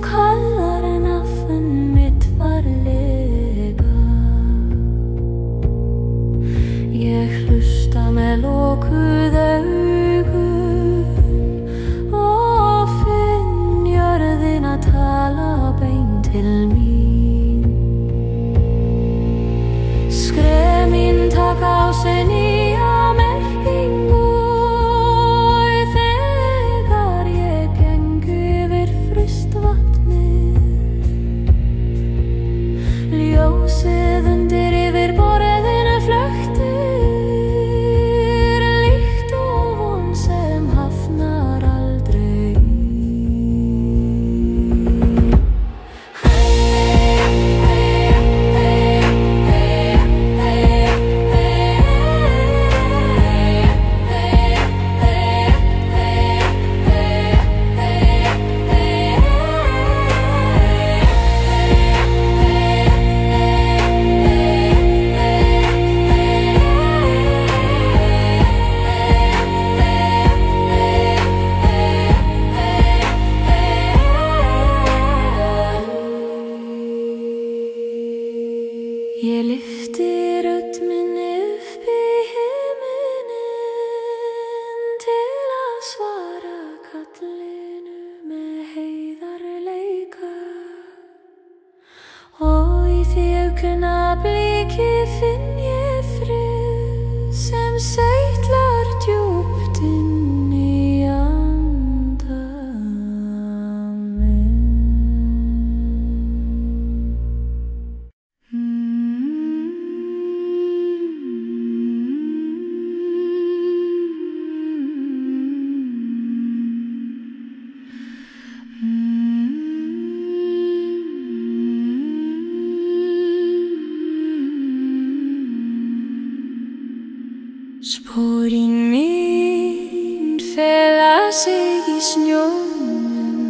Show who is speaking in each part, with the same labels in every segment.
Speaker 1: kallar en affen mitt varlega. Ég hlusta með lokuð augun og finn jörðina tala beint til mín. Skref mín taka á sig nýja merkingu þegar ég geng yfir fryst vatnið. Ljósið undir yfirborðinu flöktir líkt og von sem hafnar aldrei. Ég lyfti rödd minni upp í himininn til að svara kallinu með heiðarleika. Og í því augnabliki finn ég frið sem seitlar djúpt inn í anda minn. Sporin mín fela sig í snjónum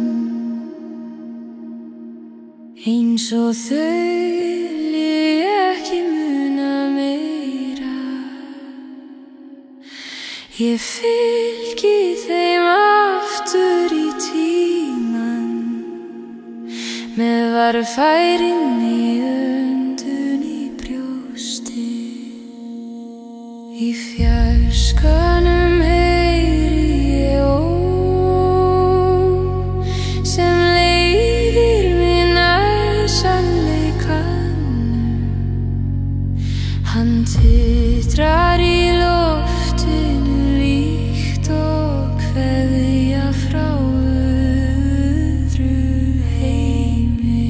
Speaker 1: eins og þau vilji ekki muna meira. Ég fylgi þeim aftur í tímann með varfærin í öndun í brjósti. Í fjarskanum heyri ég ón sem leiðir mig nær sannleikanum. Hann titrar í loftinu líkt og kveðja frá öðru heimi.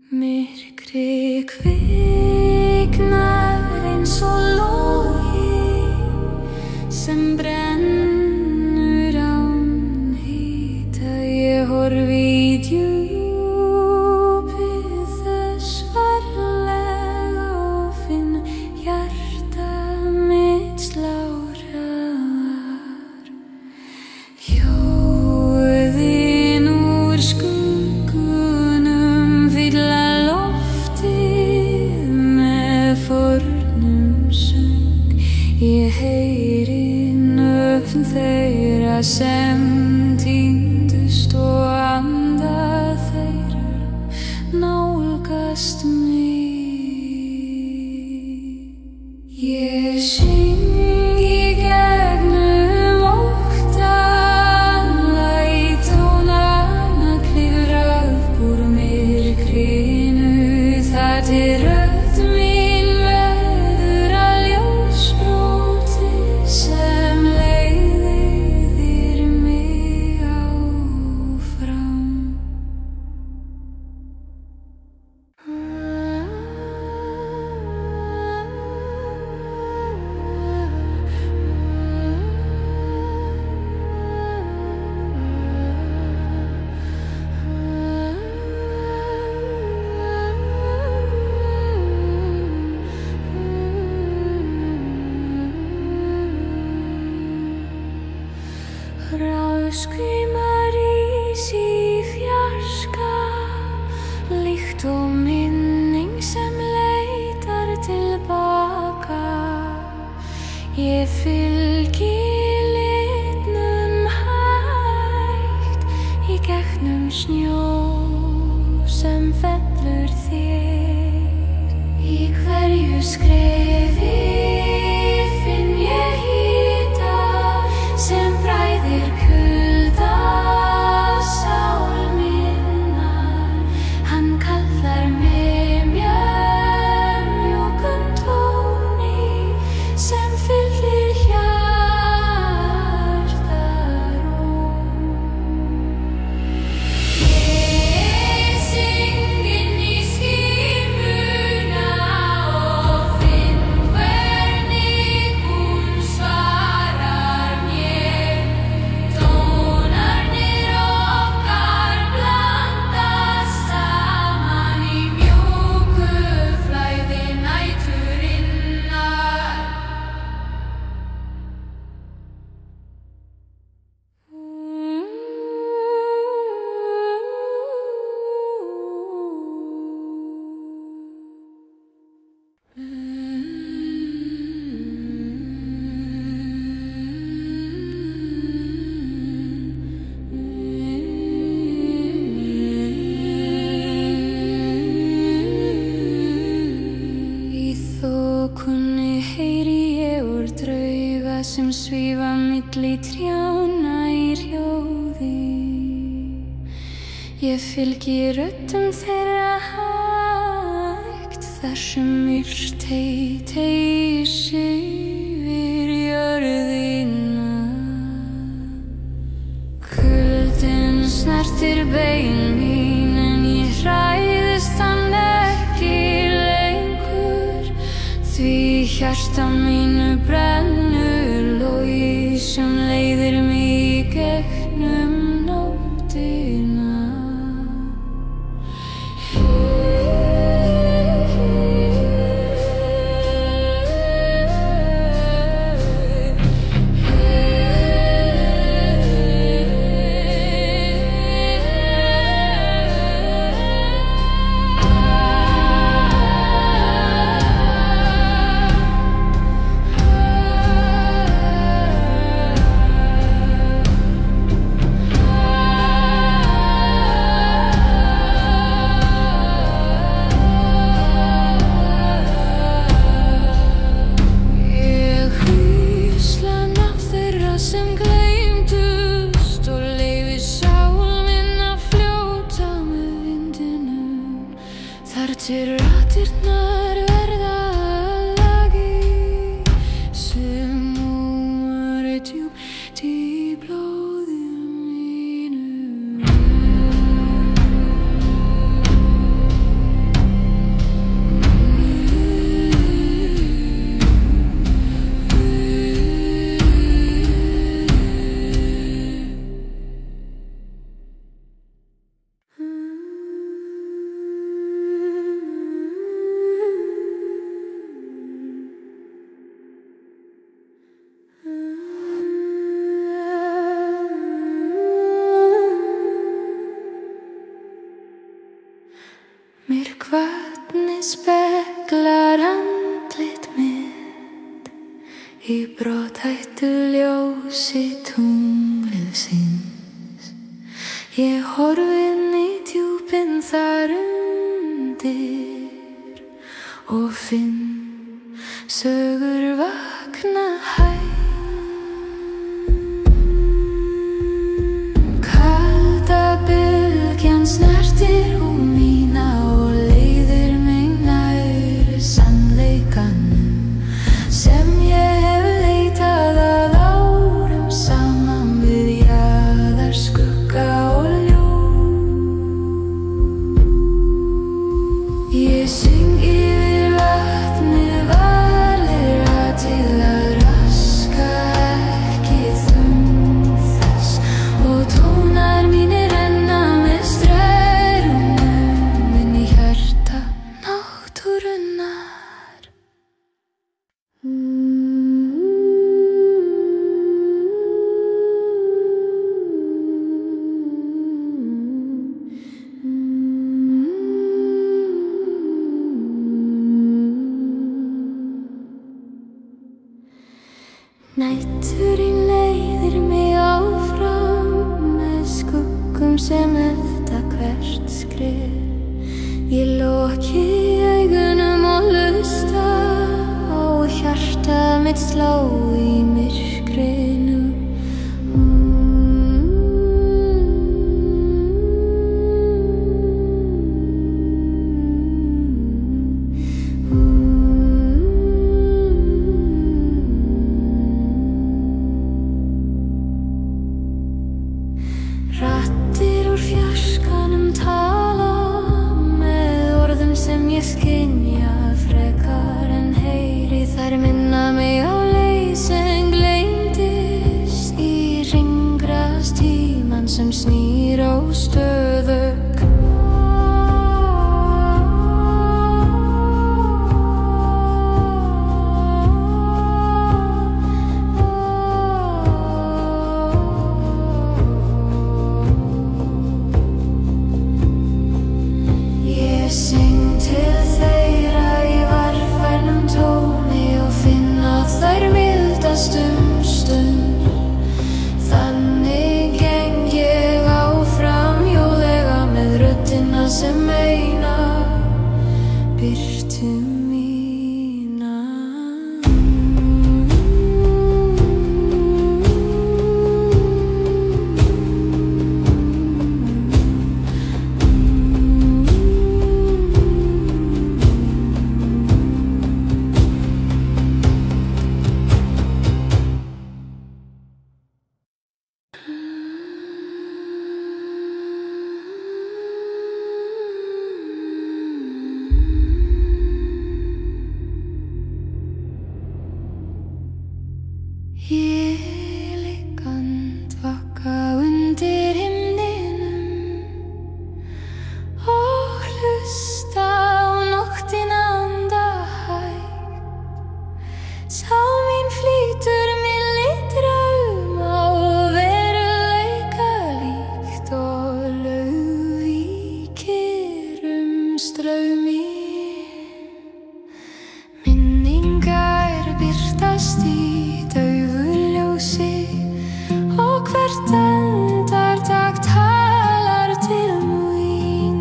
Speaker 1: Myrkri kviknar eins og logi sem brennur án hita. Ég horfi í djúpið þess varlega og finn hjarta mitt slá hraðar. Hljóðin úr skuggunum fylla loftið með fornum söng. Ég heyri nöfn þeirra sem týndust og gegnum snjó sem fellur þér. Í hverju skrefi finn ég hita sem bræðir kulda sál minnar. Hann kallar mig mjúkum tóni sem fyllir hjarta ró. Ég syng inn í skímuna og finn hvernig hún svarar mér. Tónarnir okkar blandast saman í mjúku flæði næturinnar. Í þokunni heyri ég úr drauga sem svífa milli trjánna í hljóði. Ég fylgi röddum þeirra hægt þar sem myrtey teygir sig yfir jörðina. Kuldinn snertir bein mín en ég hræðist hann ekki lengur, því hjarta mínu brennur logi sem leiðir mig í gegnum nóttina. Ég hvísla nafn þeirra sem gleymdust og leyfi sál minn að fljóta með vindinum þar til raddirnar verða að lagi sem ómar djúpt í blóðinu mínu. Myrkvatnið speglar andlit mitt í brothættu ljósi tunglsins. Ég horfi inn í djúpin þar undir og finn sögur vakna Kalda bylgjan snertir húð mína og leiðir mig nær sannleikanum sem ég hef leitað að árum saman við jaðarskugga og ljós. Ég syng yfir vatnið varlega til að raska ekki þund þess og tónar mínir renna með straumum inn í hjarta náttúrunnar. Næturinn leiðir mig áfram með skuggum sem enda hvert skref. Ég loki augunum og hlusta á hjartað mitt slá í myrkrinu. Raddir úr fjarskanum tala með orðum sem ég skynja frekar en heyri. Þær minna mig á leið sem gleymdist í hringrás tímann sem snýr óstöðug. Ég syng til þeirra í varfærnum tóni og finn að þær mildast stund. Þannig geng ég áfram hjólega með röddina sem meina birtu mína. Ég ligg andvaka undir himninum og hlusta á nóttina anda hægt. Sál mín flýtur milli drauma og veruleika líkt og lauf í kyrrum straumi. Minningar birtast í og hvert andartak talar til mín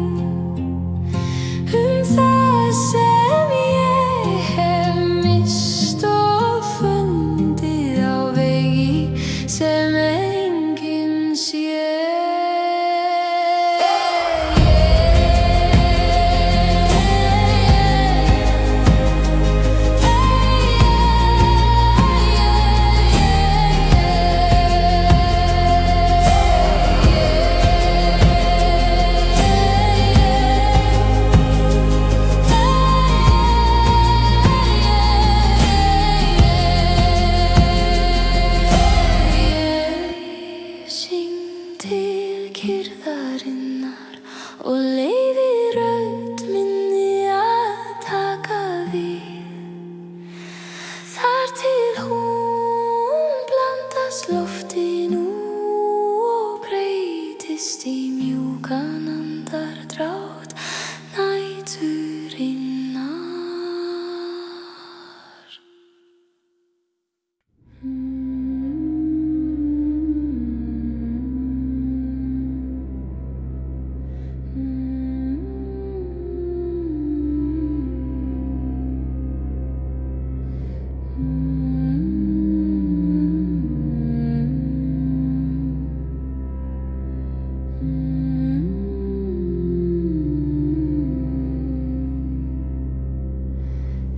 Speaker 1: það sem ég hef misst og fundið á vegi sem enginn sér. Til kyrrðarinnar og leyfi rödd minni að taka við. Þar til hún blandast loftinu og breytist í mjúkan andardrátt næturinnar.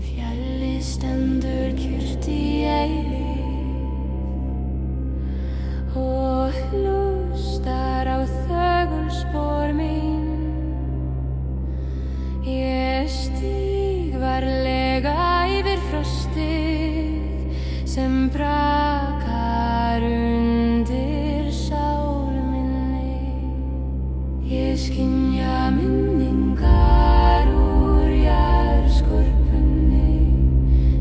Speaker 1: Fjallið stendur kyrrt í eilífð og hlustar á þögul spor mín. Ég stíg varlega yfir frostið sem brakar undir sál minni. Ég skynja minningar úr jarðskorpunni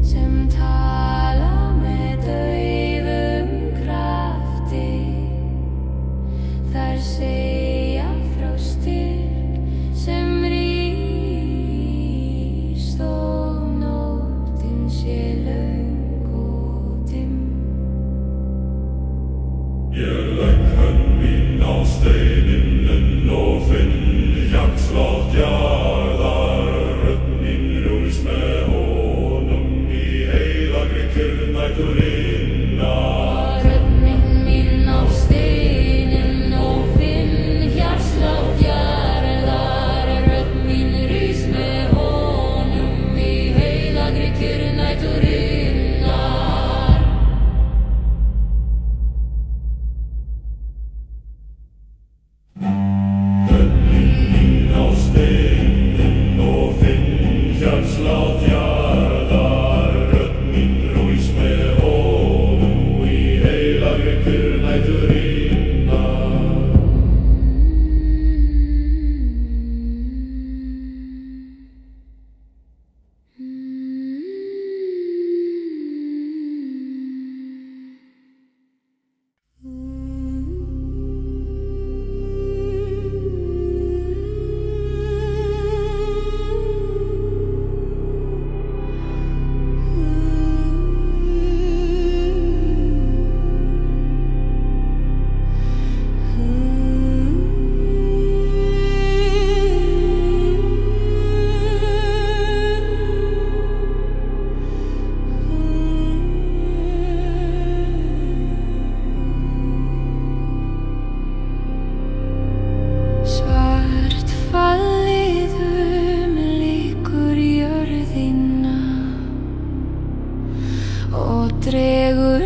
Speaker 1: sem tala með daufum krafti. Þær segja frá styrk sem rís og nóttin sé löng og dimm.
Speaker 2: Ihr Lenken min aus den Innen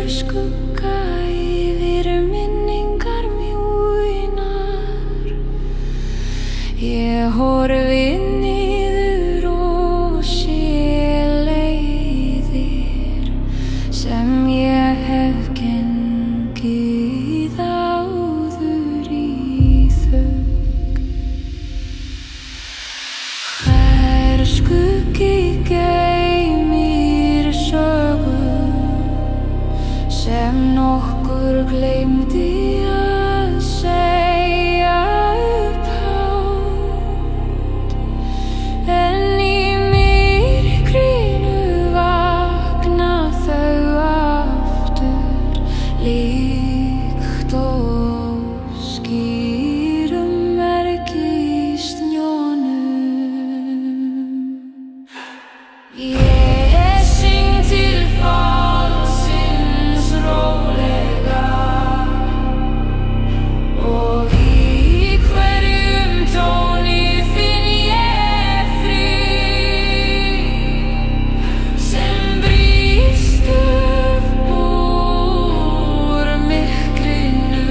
Speaker 1: hvítur skugga yfir minningar mjúnar. Ég horfi niður og sé leiðir sem ég hef gengið áður í þögn. Hver skuggi geymir sögu sem nokkur gleymdi að segja upphátt, en í myrkrinu vakna þau aftur líkt og skýrum merki í snjónum. Ég syng til fallsins rólega og í hverjum tóni finn ég frið sem brýst upp úr myrkrinu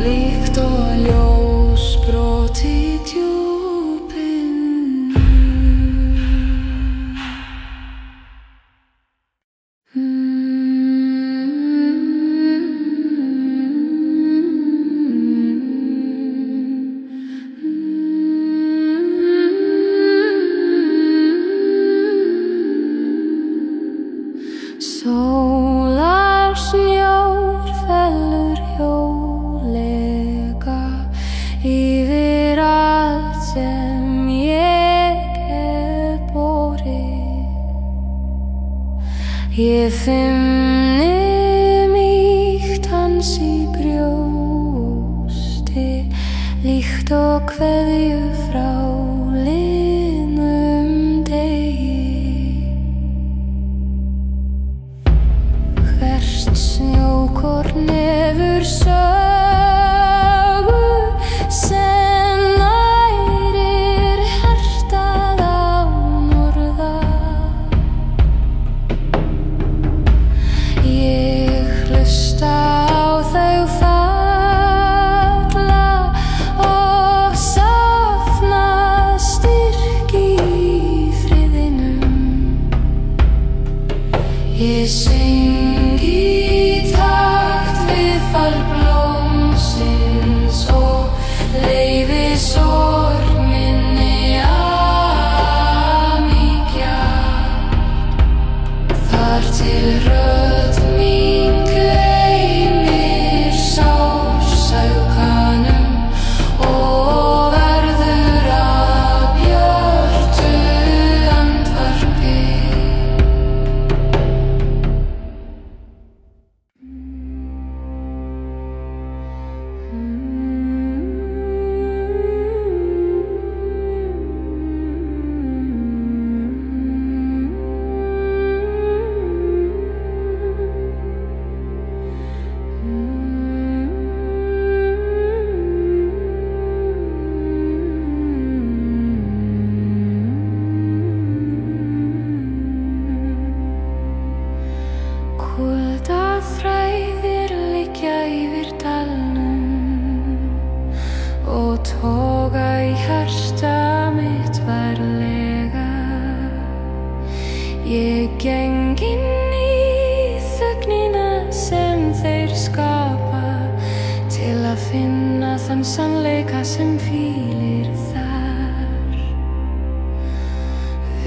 Speaker 1: líkt og ljósbrot í djúpinu. Sólarsnjór fellur hjólega yfir allt sem ég hef borið. Ég finni mýkt hans í brjósti líkt og kveðju frá liðnum degi. Hvert snjókorn hefur sögu sem nærir hjartað án orða. Ég hlusta á þau falla og safna styrk í friðinum. Ég syng í takt við fall blómsins og leyfi sorg minni að mýkja, þar til rödd mín gleymir sársaukanum og verður að björtu andvarpi. Kuldaþræðir liggja yfir dalnum og toga í hjarta mitt varlega. Ég geng inn í þögnina sem þeir skapa til að finna þann sannleika sem hvílir þar.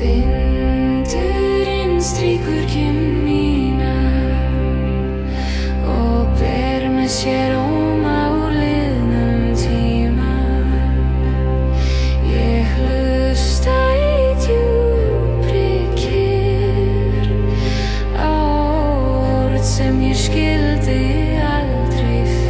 Speaker 1: Vindurinn strýkur kinn mínar og ber með sér óma úr liðnum tíma. Ég hlusta í djúpri kyrrð á orð sem ég skildi aldrei fyrr.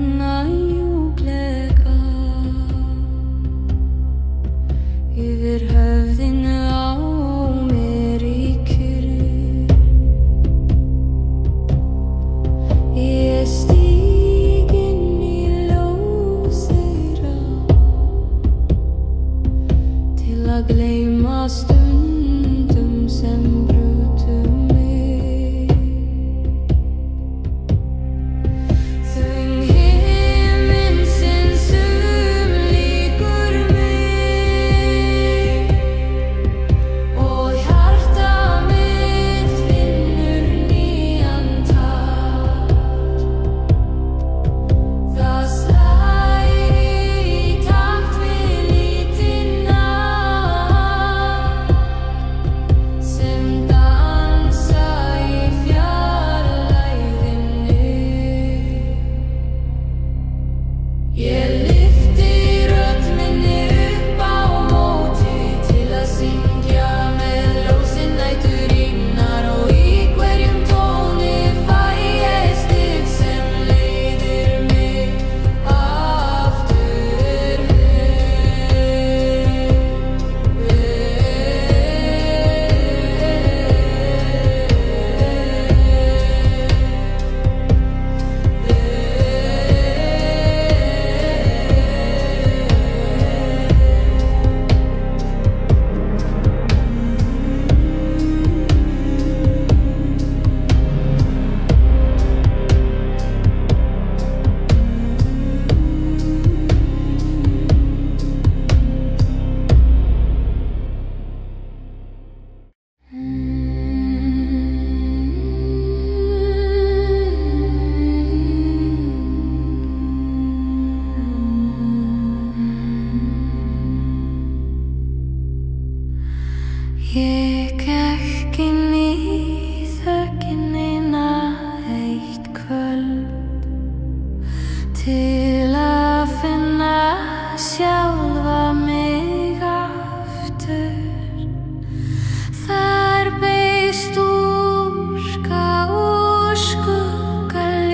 Speaker 1: finna mjúklega yfir höfðinu á mér í kyrrð. Ég stíg inn í ljós þeirra til að gleyma stundum sem brutu mig. Þögn himinsins umlíkur mig og hjarta mitt finnur nýjan takt. Það slær í takt við lítinn nafn sem dansa í fjarlægðinni. Ég lyfti rödd minni upp á móti til að syngja með ljósi næturinnar og í hverjum tóni fæ ég stig sem leiðir mig aftur Ég gekk inn í þögnina eitt kvöld til að finna sjálfa mig aftur. Þar beið stúlka úr skuggaljósi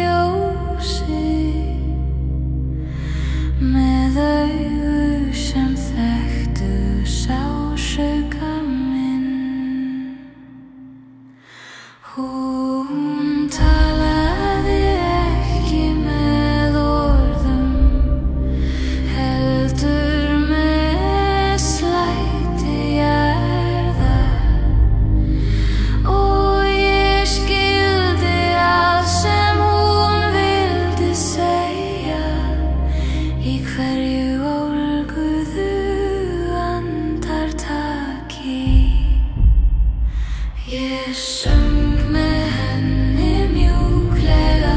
Speaker 1: með augu sem þekktu sársauka minn. Hún talaði ekki með orðum, heldur með slætti jarðar, og ég skildi allt sem hún vildi segja í hverju ólguðu andartaki. Ég söng með henni mjúklega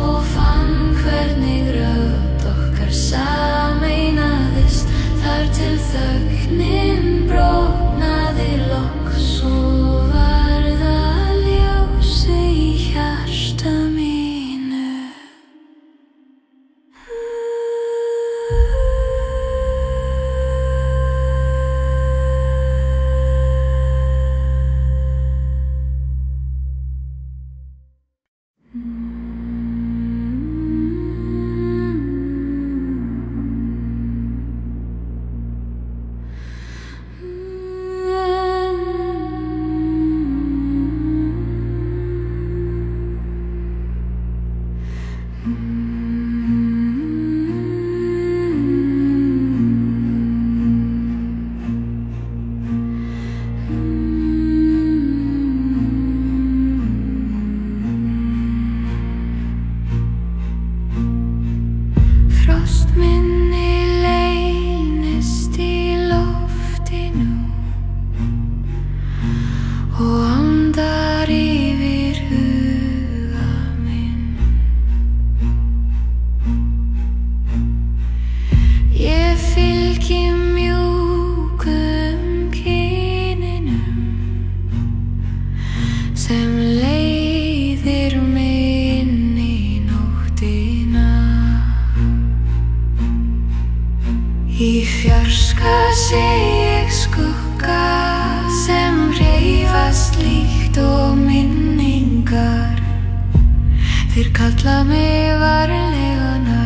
Speaker 1: og fann hvernig rödd okkar sameinaðist þar til þögnin brotnaði loks og varð að ljósi í hjarta mínu. Frostminni leynist í loftinu og andar yfir huga minn. Ég fylgi mjúkum kyninum sem leiðir mig inn í nóttina. Í fjarska sé ég skugga sem hreyfast líkt og minningar. Þeir kalla mig varlega næ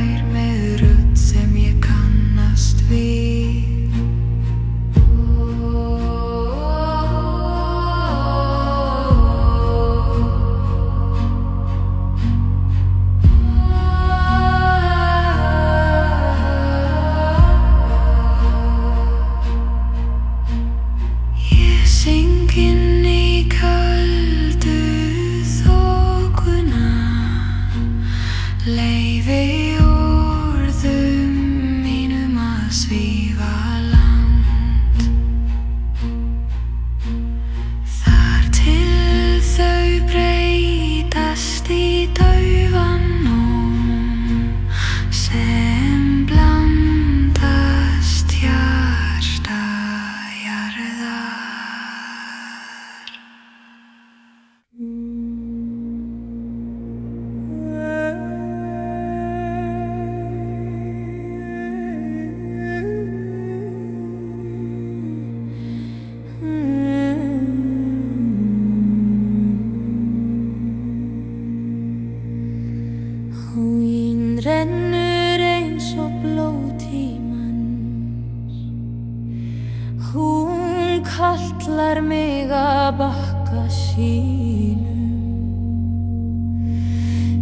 Speaker 1: bakka sínum.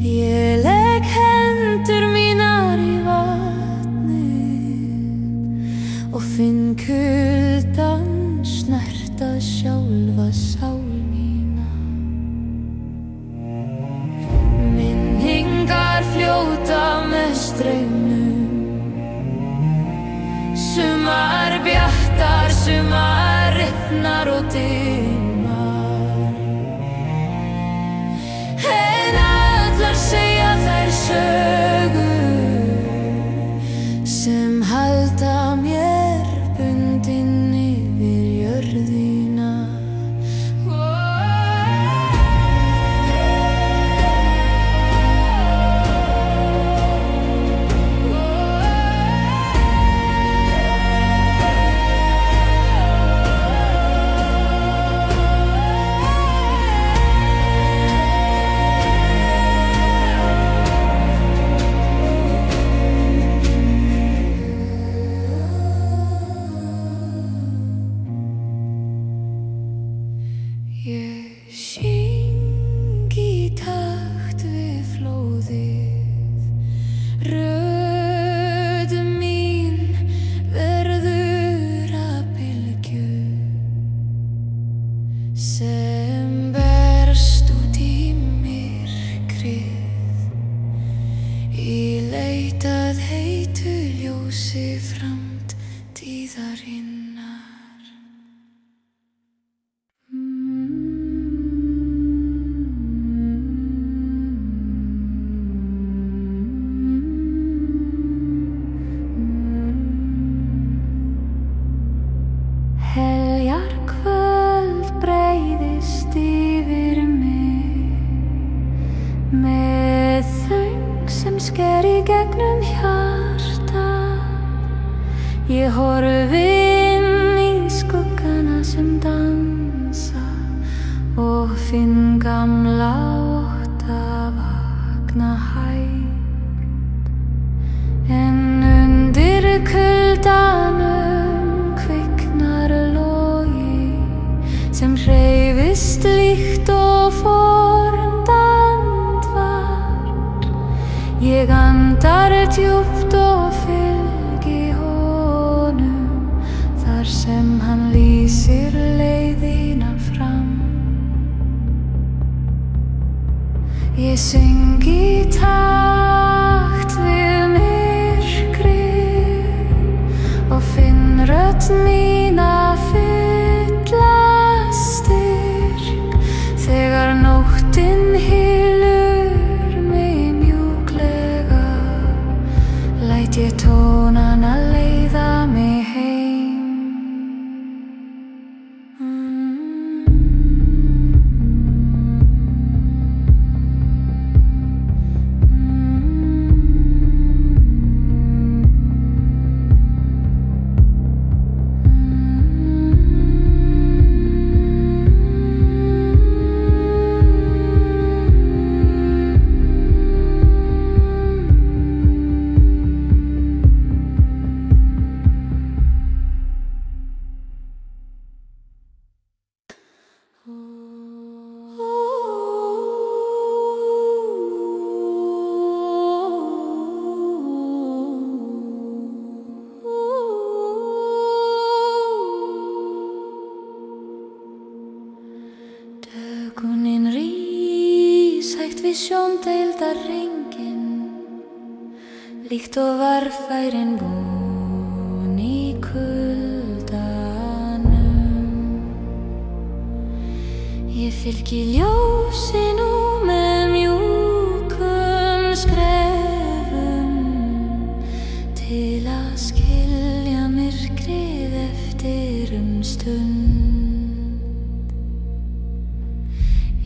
Speaker 1: Ég legg hendur mínar í vatnið og finn kuldann snerta sjálfa sál mína. Minningar fljóta með straumnum, sumar bjartar, sumar rifnar og dimmar. En allar segja þær sögur sem halda mér bundin yfir jörðina. Ég syng í takt við flóðið, rödd mín verður að bylgju sem berst út í myrkrið í leit að heitu ljósi framtíðarinnar. Heljar kvöld breiðist yfir mig með þöng sem sker í gegnum hjarta. Ég horfi inn í skuggana sem dansa og finn gamla ótta vakna hægt. En undir kuldanum kviknar logi sem hreyfist líkt og fornt andvar. Ég andar djúpt og fylgi honum þar sem hann lýsir leiðina fram. Ég syng í takt við myrkrið og finn rödd mína fylla styrk þegar nóttin hylur mig mjúklega. Læt ég tónana leiða mig heim. Dögunin rís hægt við sjóndeildarhringinn, líkt og varfærin búin í kuldanum. Ég fylgi ljósinu með mjúkum skrefum til að skilja myrkrið eftir stund.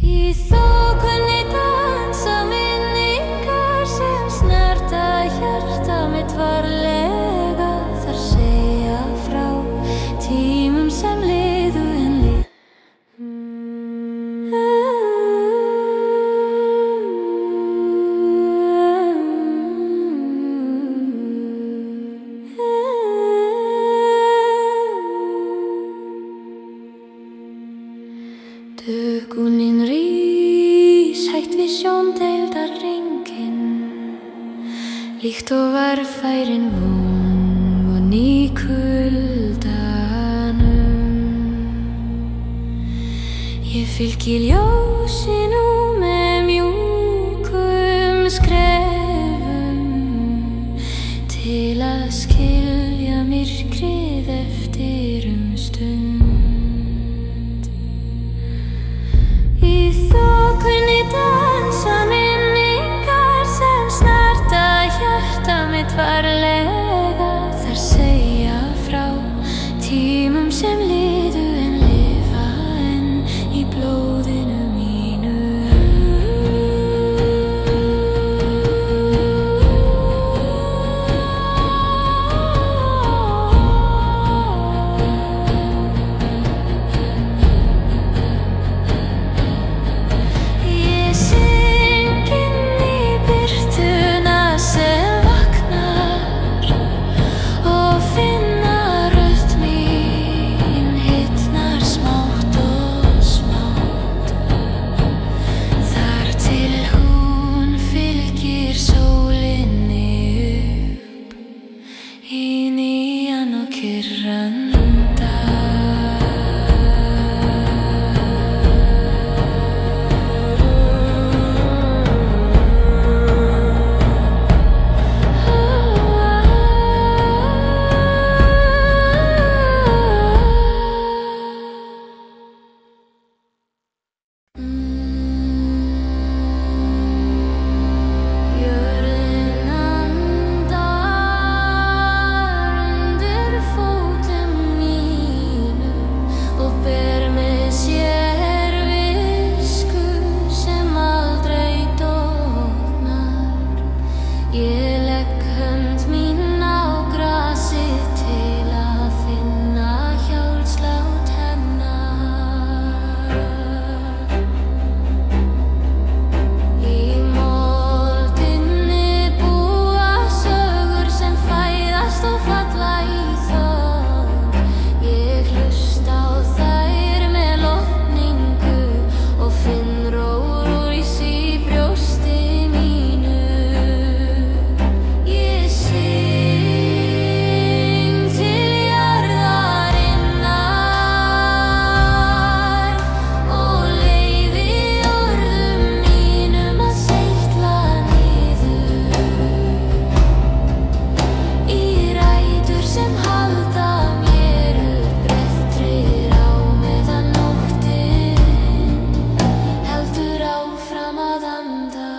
Speaker 1: Í þokunni dansa minningar sem snerta hjarta mitt varlega. Þar segja frá tímum sem liðu en líkt og varfærin von í kuldanum. Ég fylgi ljósinu með mjúkum skrefum til að skilja myrkrið eftir stund. Í þokunni dansa minningar sem snerta hjarta mitt varlega. Þær segja frá tímum sem liðu en lifa enn í blóðinu mínu. Ég syng inn í birtuna sem vaknar og finna rödd mín hitnar smátt og smátt, þar til hún fylgir sólinni upp í nýjan og kyrran dag. Jörðin andar undir fótum mínum og ber með sér visku sem aldrei dofnar. Ég legg hönd mín á grasið til að finna hjartslát hennar. Í moldinni búa sögur sem fæðast og falla í þögn. Ég hlusta á þær með lotningu og finn ró rísa í brjósti mínu. Ég syng til jarðarinnar og leyfi orðum mínum að seytla niður í rætur sem halda mér uppréttri á meðan nóttin heldur áfram að anda.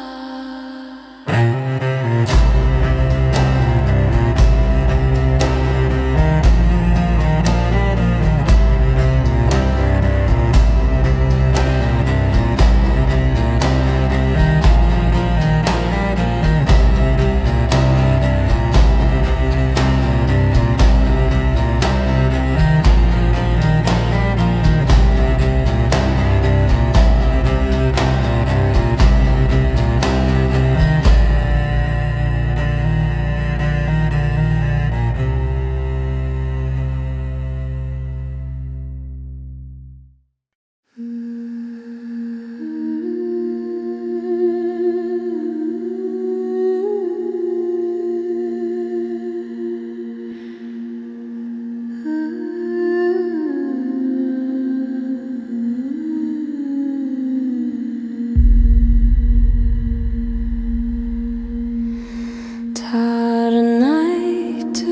Speaker 1: Tar næturinnar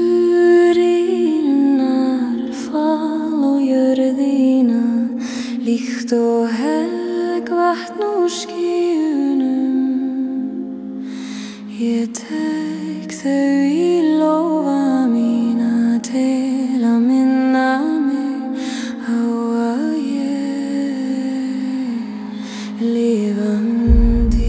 Speaker 1: fall og jörðina líkt og helgvatn úr skýjunum. Ég tek þau í lófa mína til að minna mig á að ég lifandi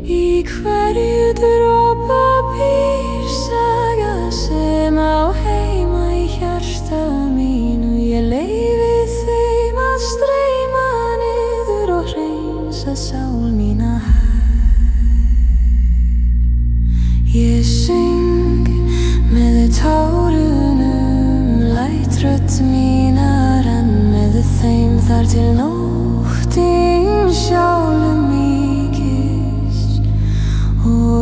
Speaker 1: í hverju dropa býr saga sem á heima í hjarta mínu. Ég leyfi þeim að streyma niður og hreinsa sál mína Ég syng með tárunum, læt rödd mína renn með þeim þar til nóttin sjálfum mýkist og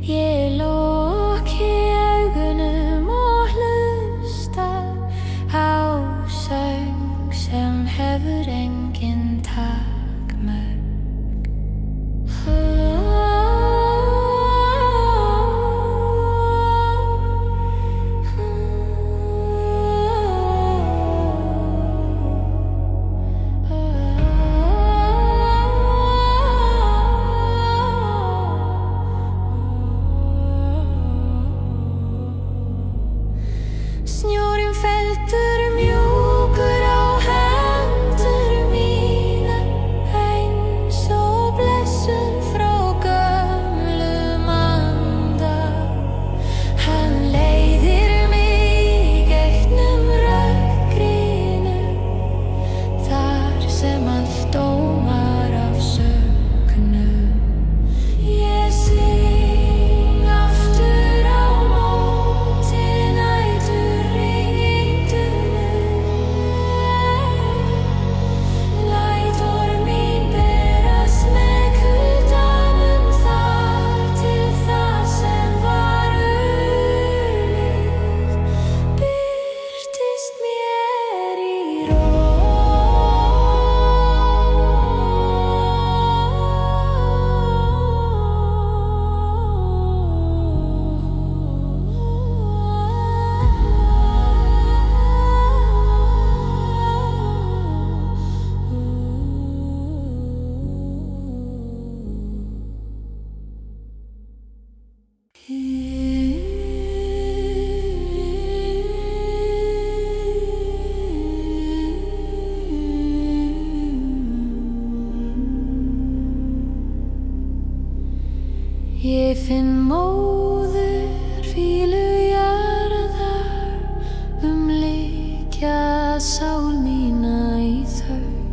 Speaker 1: Ég loki augunum og hlusta á söng sem hefur engin takmörk. Snjórinn fellur mjúkur á hendur mínar eins og blessun frá gömlum anda. Hann leiðir mig gegnum rökkrinu þar sem allt ómar af söknum. Ég syng aftur á móti læt orð mín berast með kuldanum þar til það sem var unnið birtist mér í ró. Ég finn móður fýlu jarðar umlykja sál mína í þögn.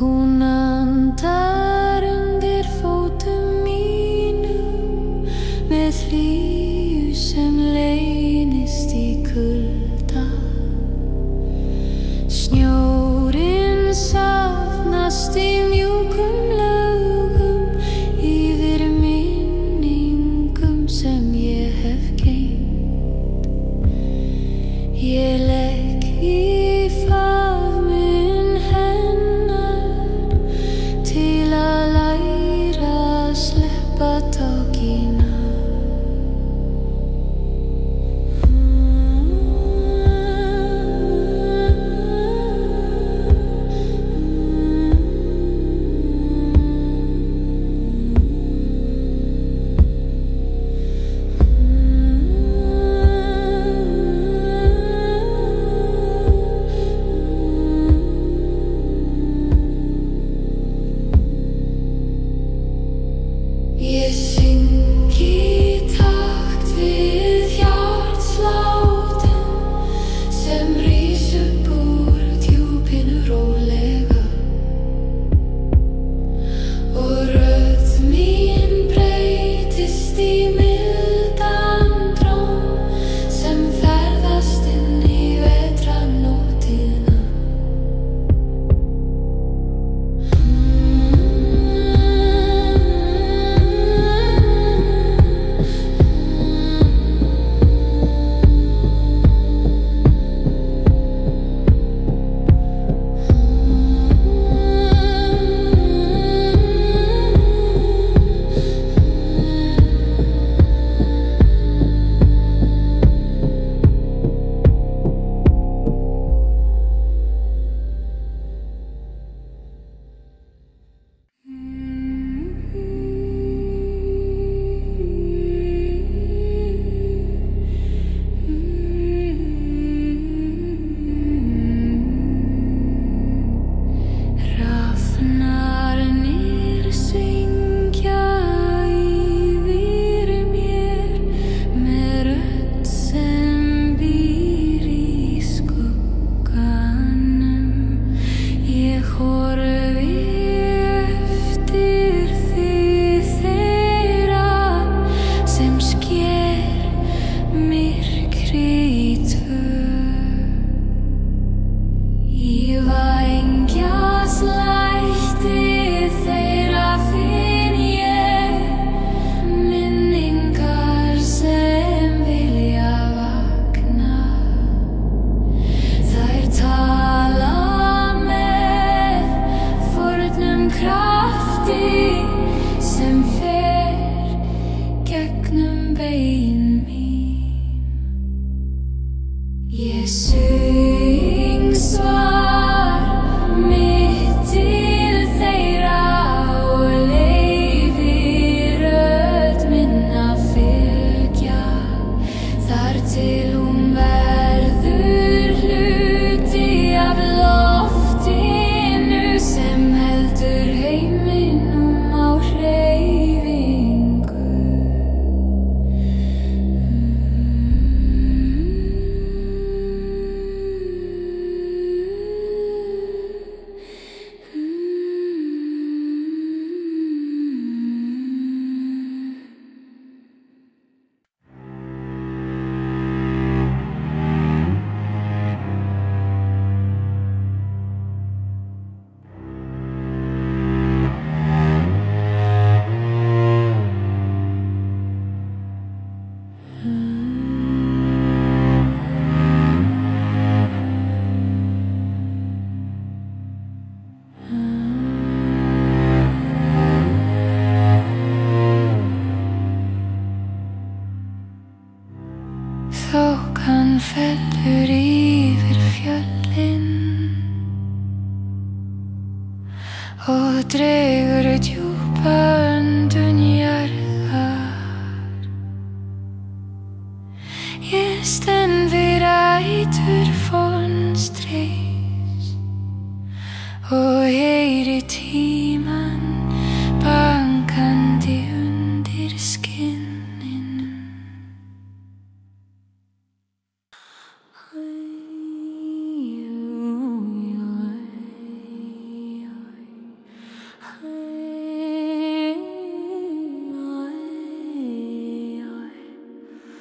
Speaker 1: Hún andar undir fótum mínum með hlýju sem leynist í kulda. Snjórinn safnast í mjúkum lögum yfir minningum sem ég hef geymt. Ég legg í faðminn hennar til að læra að sleppa takinu. Ég syng í takt við hjartsláttinn sem rís upp úr djúpinu rólega og rödd mín breytist í mildan dróm sem ferðast inn í vetrarnóttina.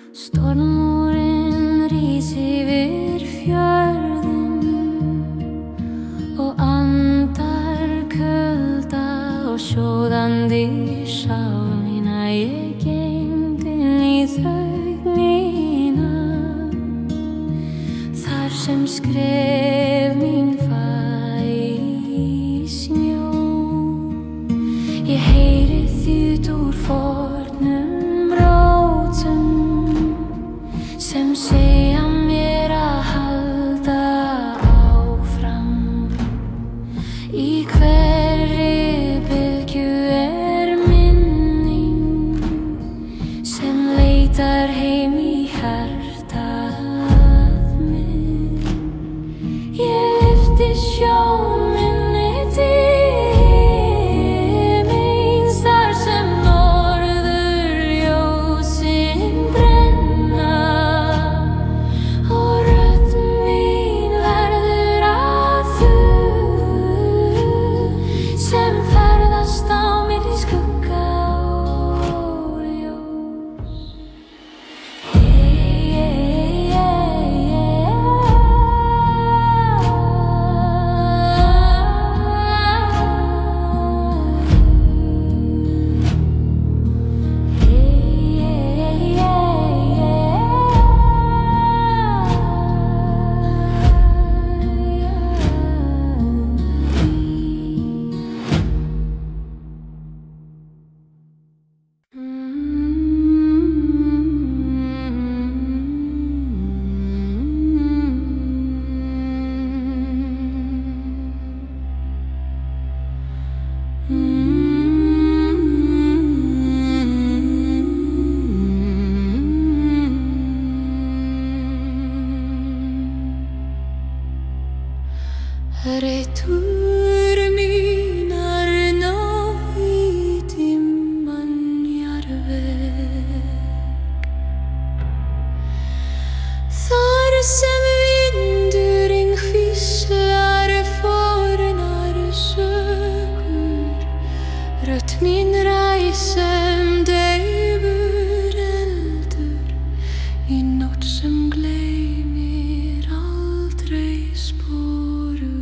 Speaker 1: Stormurinn rís yfir fjörðin og andar kulda og sjóðandi sál mína ég geymd inn í þögnina þar sem skref mín fæ í snjó. Ég heyri þýtt úr fornum rótum sem segja mér að halda áfram. Í hverri bylgju minning sem leitar heim í hjartað minn. Ég lyfti sjón minni til míns þar sem norðurljósin brenna og rödd mín verður að þú sem ferðast á milli skugga og ljós. Returminar í dimman jarðveg þar sem vindurinn hvíslar fornar sögur. Rödd mín ræs sem daufur eldur í nótt sem gleymir aldrei sporunum.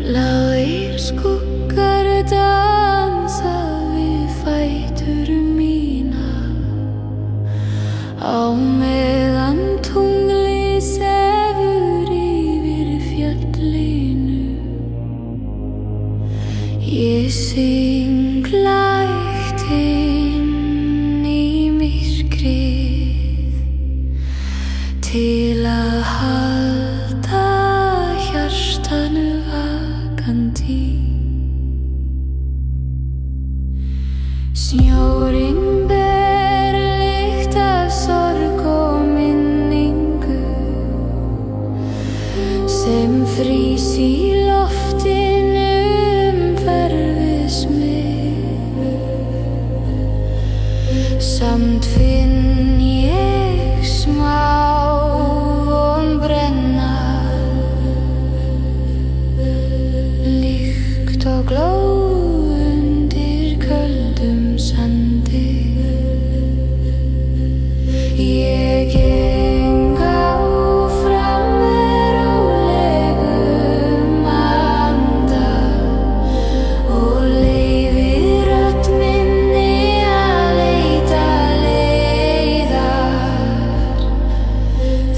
Speaker 1: Bláir skuggar dansa við fætur mína á meðan tungli sefur yfir fjallinu. Ég syng lægt inn í myrkrið til að halda hjartanu vakandi. Snjórinn ber lykt af sorg og minningu sem frýs í loftinu umhverfis mig. Samt finn ég smá von brenna líkt og gló undir köldum sandi. Ég geng áfram með rólegum anda og leyfi rödd minni að leita leiðar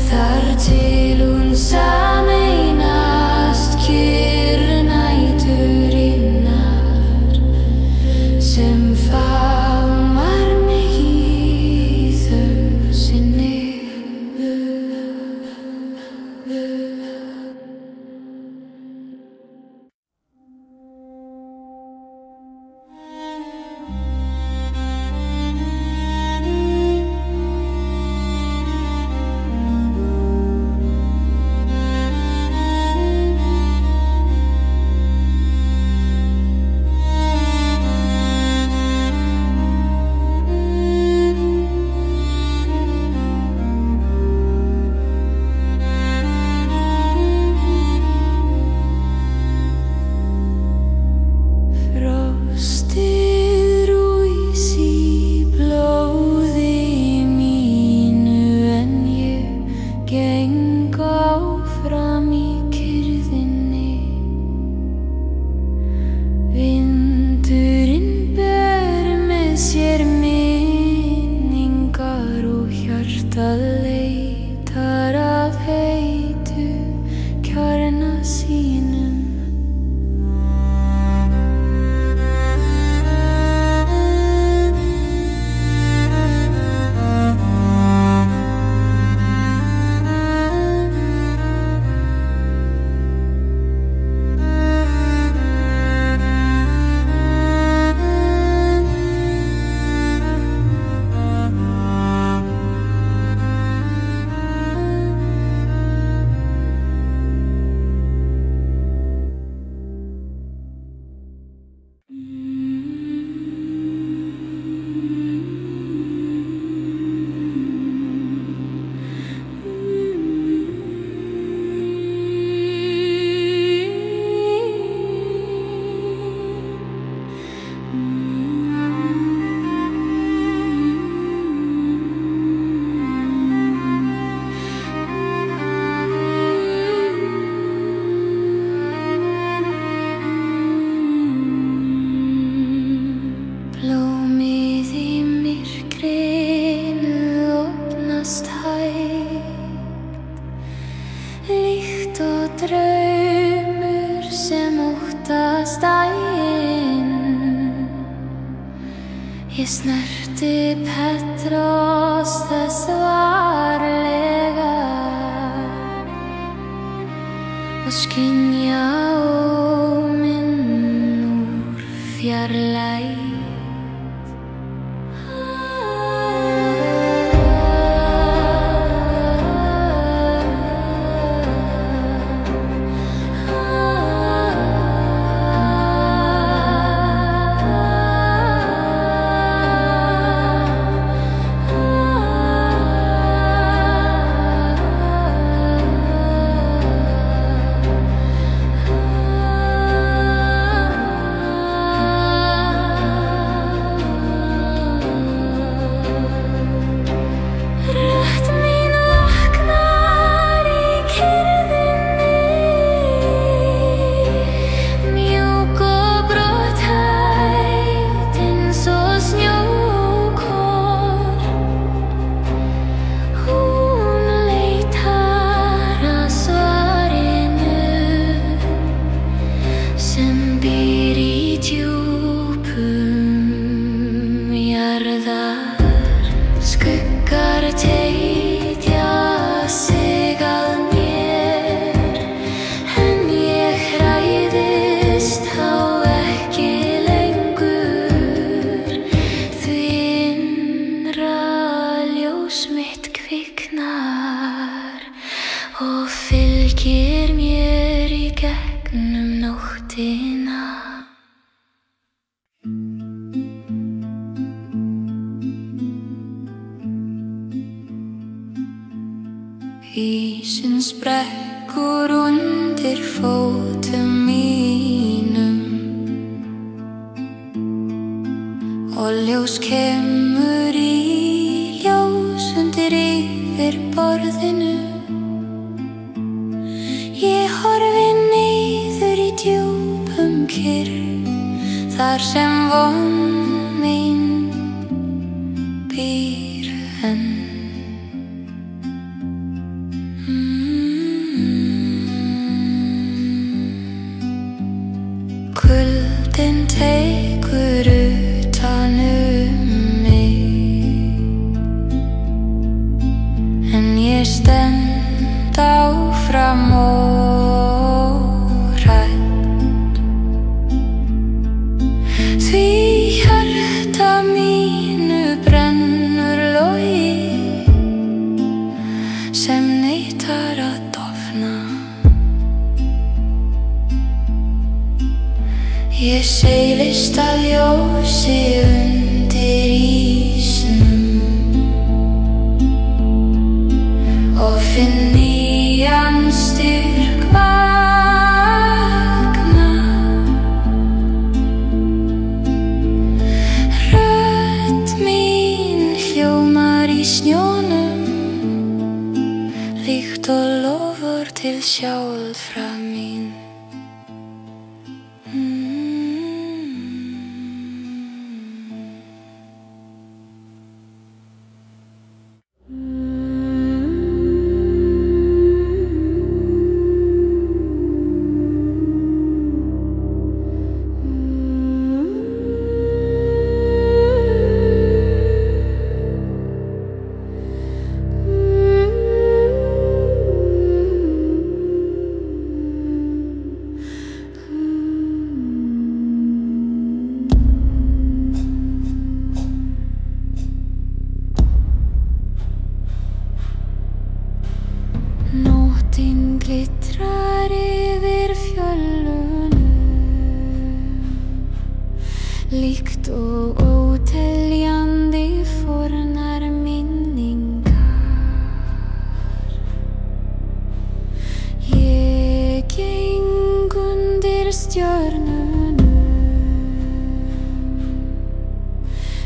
Speaker 1: þar til hún sameinast kyrr næturinnar. föstudaginn. Ég snerti Petros þess varlega og skynja óminn úr fjarlægð. Og fylgir mér í gegnum nóttina. Ísinn sprekkur undir fótum mínum og ljós kemur í ljós undir yfir borðinu. Ég horfi niður í djúpum kyrr, þar sem von mín býr enn. Kuldinn tekur utan mig, en ég stend áfram óhrædd, því hjarta mínu brennur logi sem neitar að dofna. Ég seilist að ljósi undir ísnum og finn nýjan styrk vakna. Rödd mín hljómar í snjónum líkt og lofar til sjálfra mín. Nóttin glittrar yfir fjöllunum líkt og óteljandi fornar minningar. Ég geng undir stjörnunum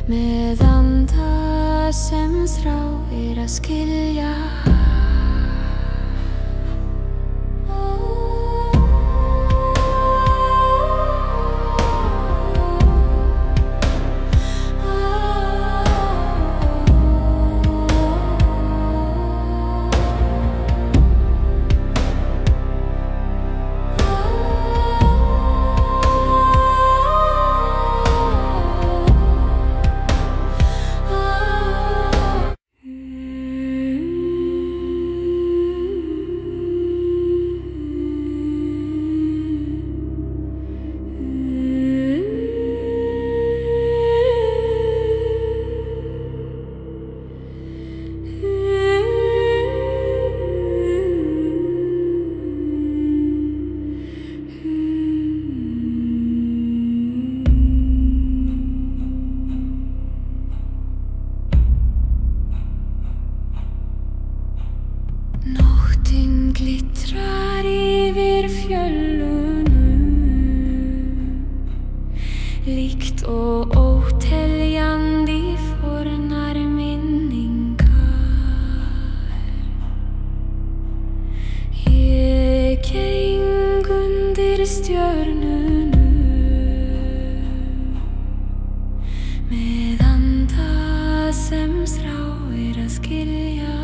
Speaker 1: með anda sem þráir að skilja. líkt og óteljandi fornar minningar. Ég geng undir stjörnunum með anda sem þráir að skilja.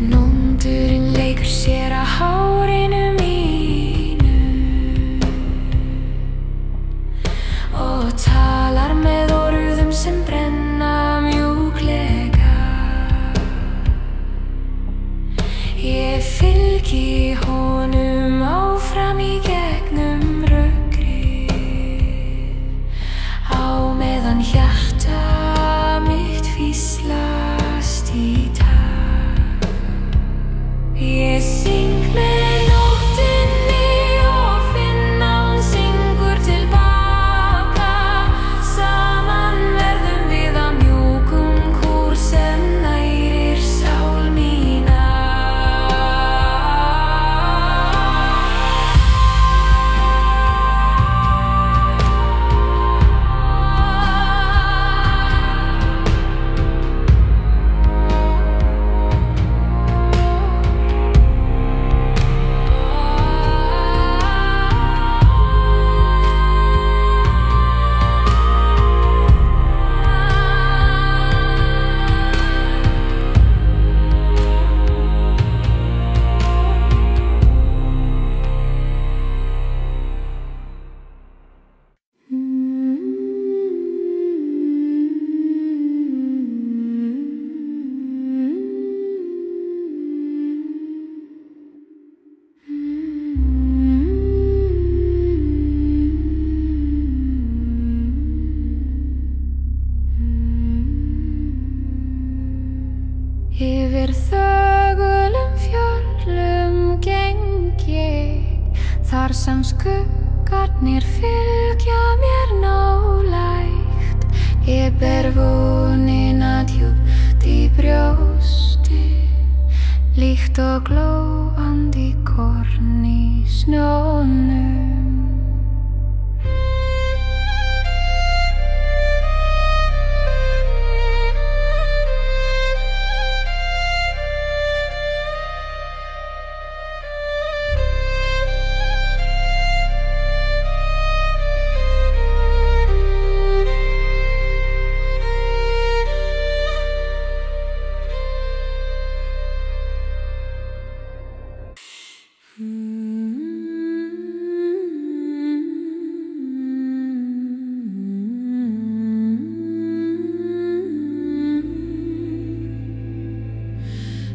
Speaker 1: Nóndurinn leikur sér á hárinu mínu og talar með orðum sem brenna mjúklega. Ég fylgi honum áfram í gegnum rökkrið á meðan hjarta mitt hvíslast í takt. Ég syng með nóttinni og finn að hún syngur tilbaka. Saman verðum við á mjúkum kúr sem nærir sál mína. Yfir þögulum fjöllum geng ég, þar sem skuggarnir fylgja mér nálægt. Ég ber vonina djúpt í brjósti, líkt og glóandi korn í snjónum.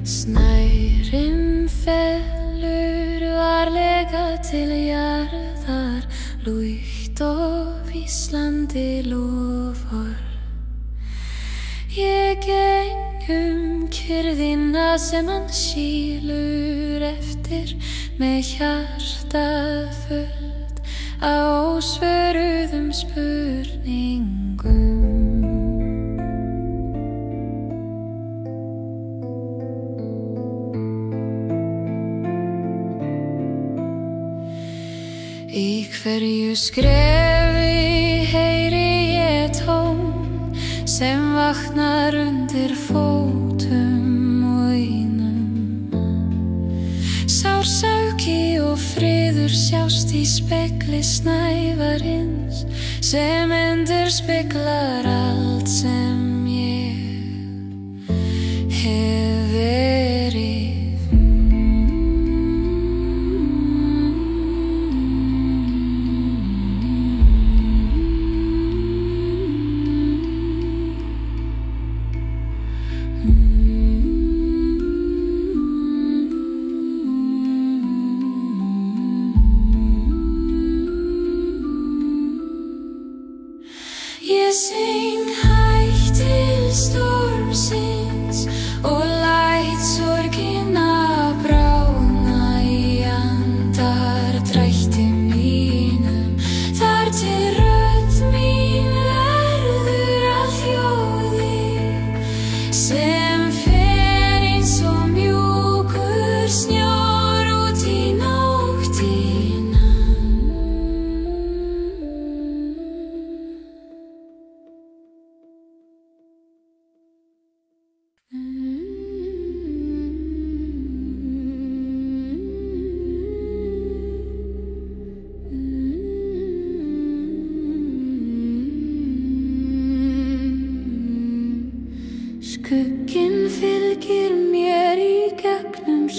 Speaker 1: Snærin fellur varlega til jarðar, lúgt og hvíslandi loforð. Ég geng kyrrðina sem hann skilur eftir, með hjarta fullt af ósvöruðum spurningum. Í hverju skrefi heyri ég tón sem vaknar undir fótum og einum. Sársauki og friður sjást í spegli snævarins sem endurspeglar allt sem ég hef verið.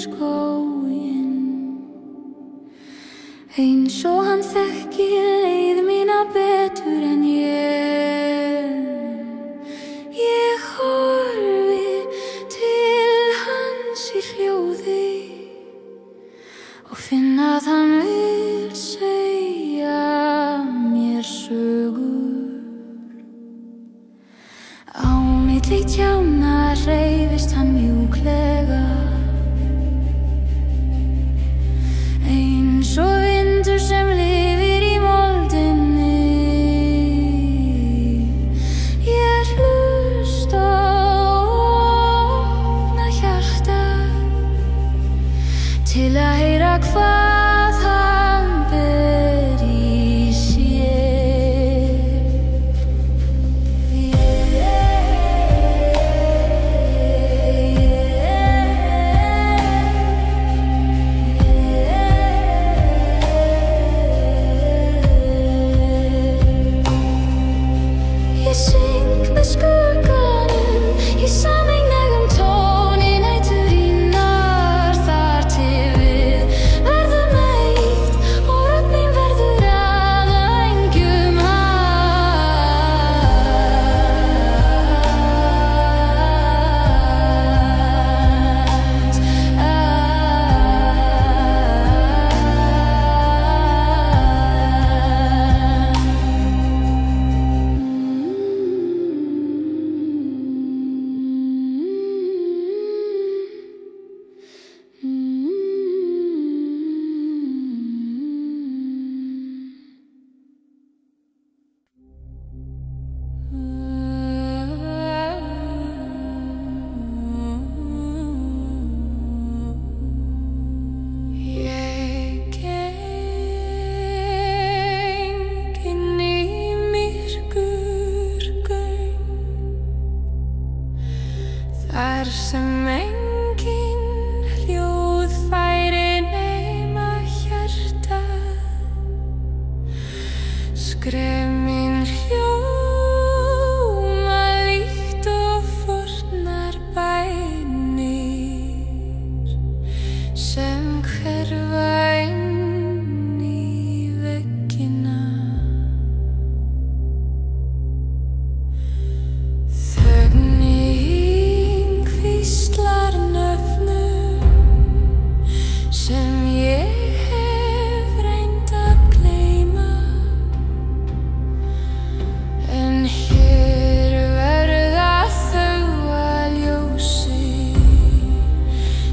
Speaker 1: skóginn. Eins og hann þekki leið mína betur en ég horfi til hans í hljóði og finn að hann vil segja mér sögur. Á milli tjánna hreyfist hann mjúklega, eins og vindur sem lifir í moldinni. Ég hlusta og opna hjartað til að heyra hvað hann ber í sér. Ég syng með skugganum í sameiginlegum tón í næturinnar, þar til við verðum eitt og rödd mín verður að vængjum Ég geng inn í myrkurgöng, þar sem engin hljóðfæri nema hjartað. Skref mín hljóma líkt og fornar bænir sem hverfa inn í veggina. Þögnin hvíslar nöfnum sem ég hef reynt að gleyma, en hér verða þau að ljósi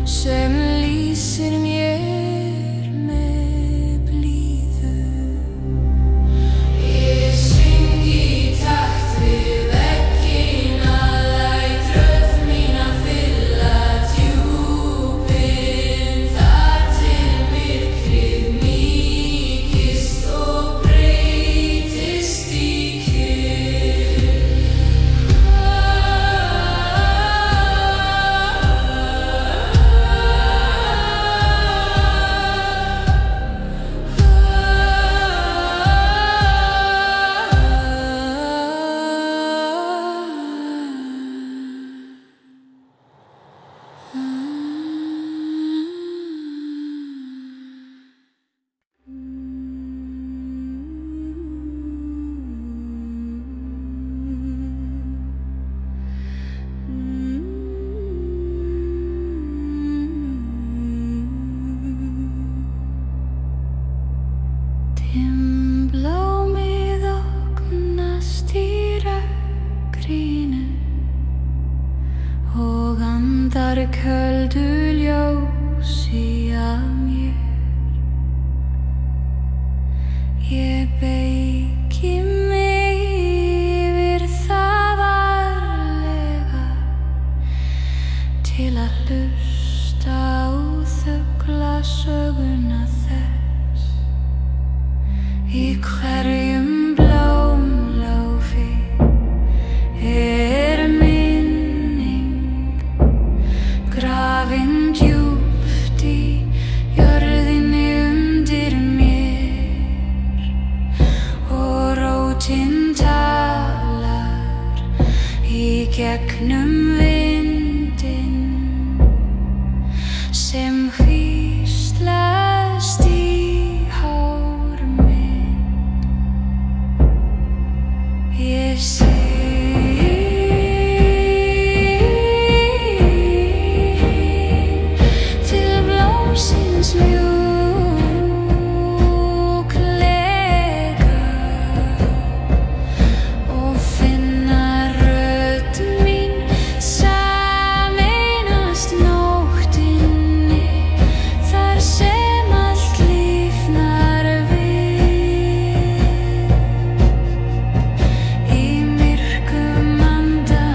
Speaker 1: sem lýsir mér með blíðu. Ég syng í takt við veggina, læt rödd mína fylla djúpin, þar til myrkrið mýkist og breytist í kyrrð. sem hvíslast í hár mitt. Ég sé til blómsins mjúklega og finna rödd mín sameinast nóttinni þar sem allt lífnar við. Í myrkum anda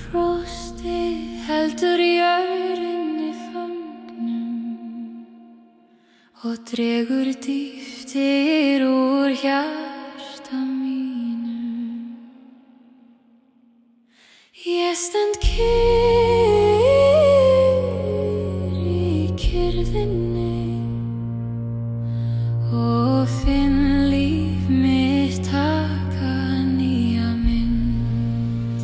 Speaker 1: Djúpfrostið heldur jörðinni fangnum og dregur dýptir úr hjarta mínu. Ég stend kyrr í kyrrðinni og finn líf mitt taka nýja mynd.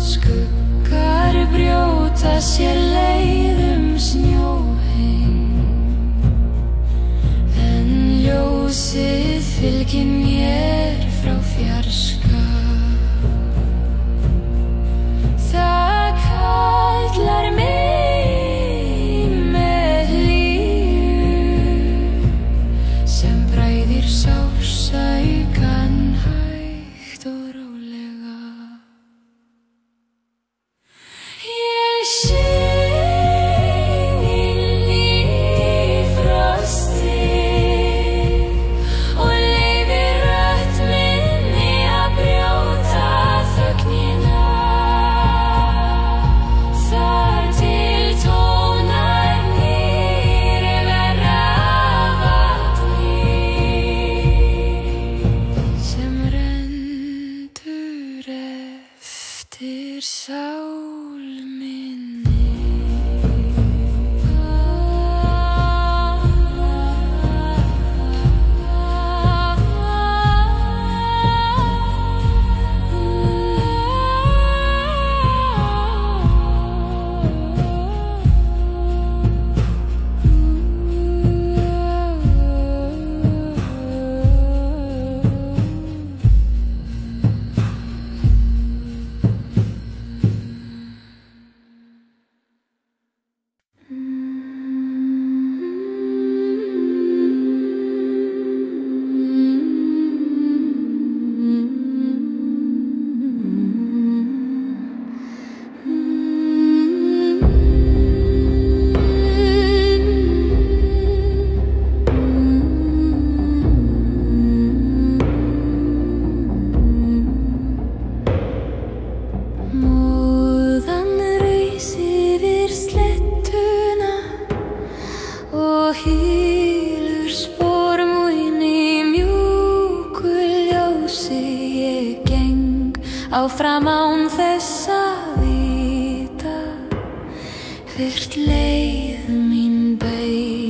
Speaker 1: Skuggar brjóta sér leið snjóheim en ljósið fylgir mér frá fjarska. Það kallar mig með hlýju sem bræðir sársaukann hægt og rólega. Ég syng inn í frostið og leyfi rödd minni að brjóta þögnina þar til tónarnir verða vatni sem renndur eftir sál minni. Móðan reis yfir slettuna og hylur spor mín í mjúku ljósi. Ég geng áfram án þess að vita hvert leið mín beið.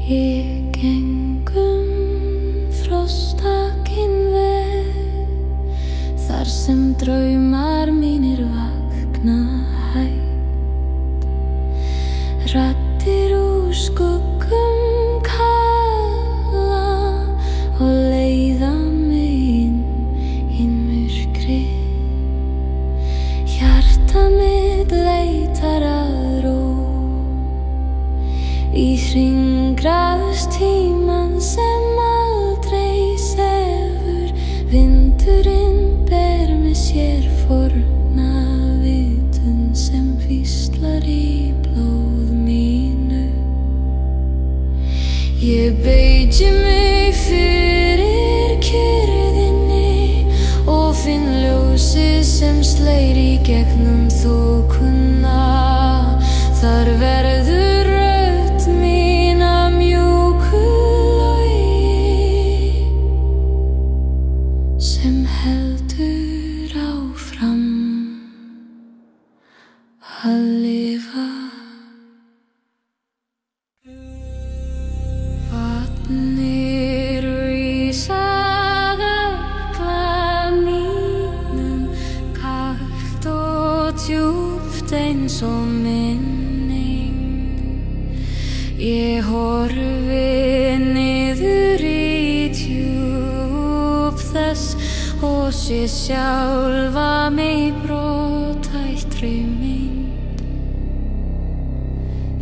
Speaker 1: Í gengum frostakinn veg, þar sem draumar mínir vakna hægt. Raddir úr skuggum kalla og leiða mig inn myrkrið. Hjarta mitt leitar að ró í hringrás tímann sem aldrei sefur. Vindurinn ber með sér forna vitund sem hvíslar í blóð mínu. Ég beygði mig fyrir kyrrðinni og finn ljósið sem slær í gegnum þokuna. Þar verður rödd mín að mjúku logi sem heldur áfram að lifa. Vatnir rísa ögla mínum, kalt og djúpt eins og minning. Ég horfi niður í djúp þess og sé sjálfa mig í brothættri mynd.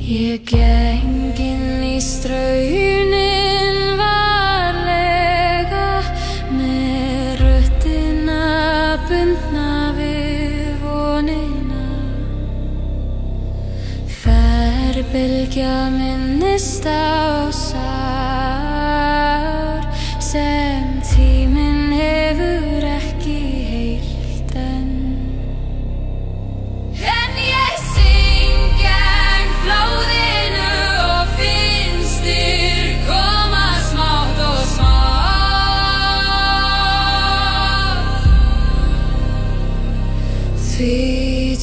Speaker 1: Ég geng inn í strauminn varlega með röddina bundna við vonina. Bylgja minnist á sár sem tíminn hefur ekki heilt enn. En ég syng gegn flóðinu og finn styrk koma smátt og smátt. Því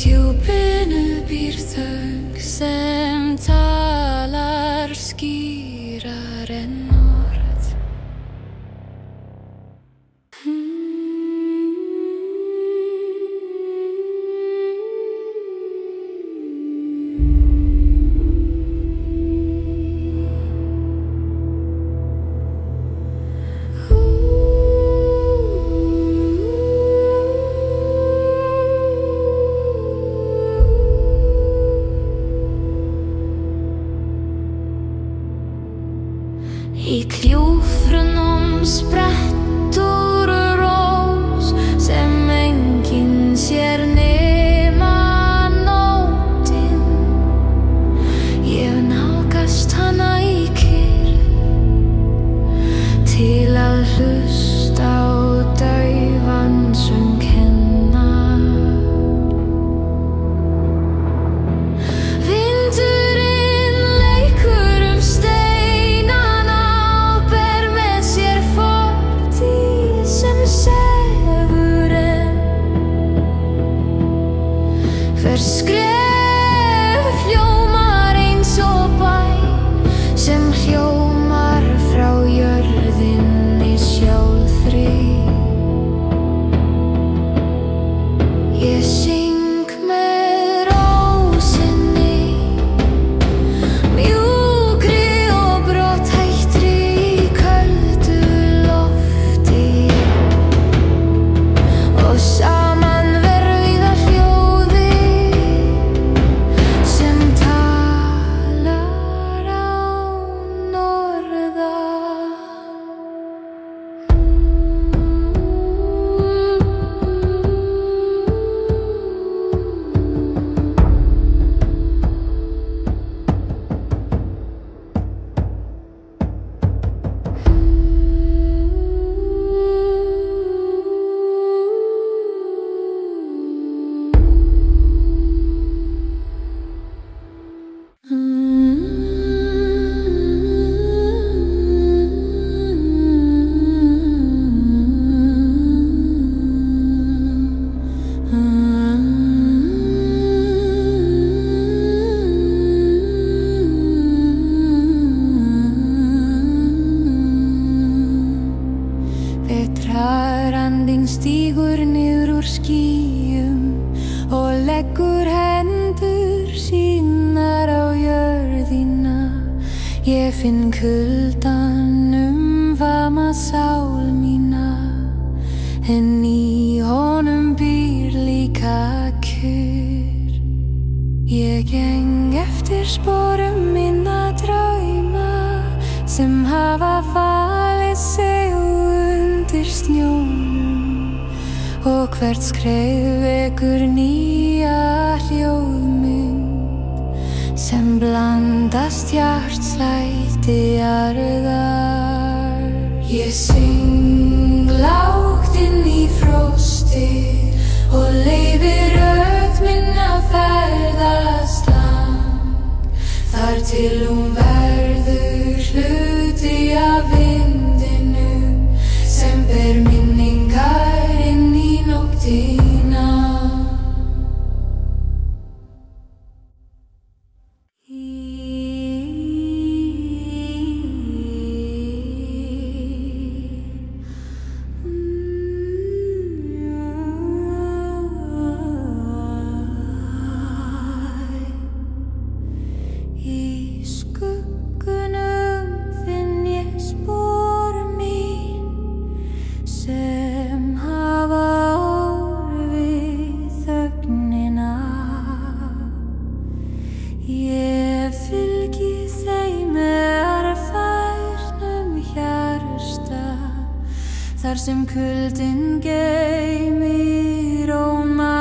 Speaker 1: djúpinu býr þögn sem talar skýrar en orð. Ég finn kuldann umvama sál mína, en í honum býr líka kjör. Ég geng eftir sporum minna drauma sem hafa falið sig undir snjónum, og hvert skref vekur nýja hljóðmynd sem blandast hjartslætti jarðar. Ég syng lágt inn í frostið og leyfi rödd mín að ferðast langt, þar til hún verður hluti af vindinum sem ber minningar inn í nóttina. Í skuggunum finn ég spor mín sem hafa horfið þögnina. Ég fylgi þeim með erfarnum hjarta, þar sem kuldinn geymir óma